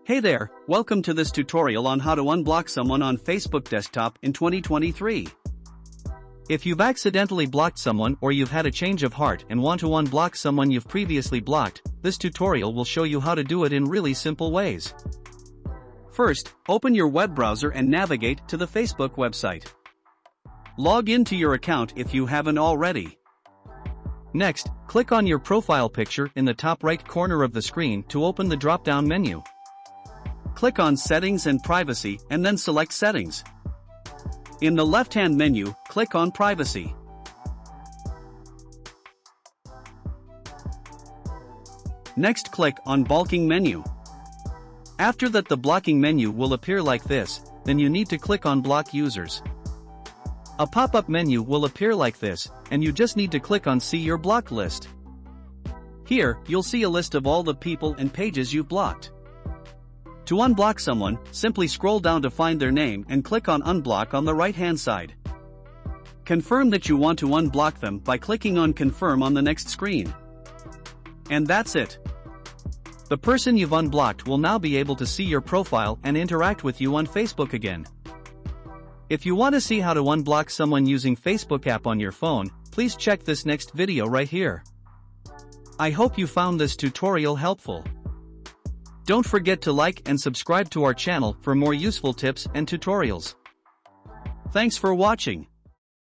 Hey there, welcome to this tutorial on how to unblock someone on Facebook Desktop in 2023. If you've accidentally blocked someone or you've had a change of heart and want to unblock someone you've previously blocked, this tutorial will show you how to do it in really simple ways. First, open your web browser and navigate to the Facebook website. Log into your account if you haven't already. Next, click on your profile picture in the top right corner of the screen to open the drop-down menu. Click on Settings and Privacy and then select Settings. In the left-hand menu, click on Privacy. Next, click on Blocking menu. After that, the blocking menu will appear like this, then you need to click on Block Users. A pop-up menu will appear like this, and you just need to click on See Your Blocked list. Here, you'll see a list of all the people and pages you've blocked. To unblock someone, simply scroll down to find their name and click on Unblock on the right-hand side. Confirm that you want to unblock them by clicking on Confirm on the next screen. And that's it. The person you've unblocked will now be able to see your profile and interact with you on Facebook again. If you want to see how to unblock someone using Facebook app on your phone, please check this next video right here. I hope you found this tutorial helpful. Don't forget to like and subscribe to our channel for more useful tips and tutorials. Thanks for watching.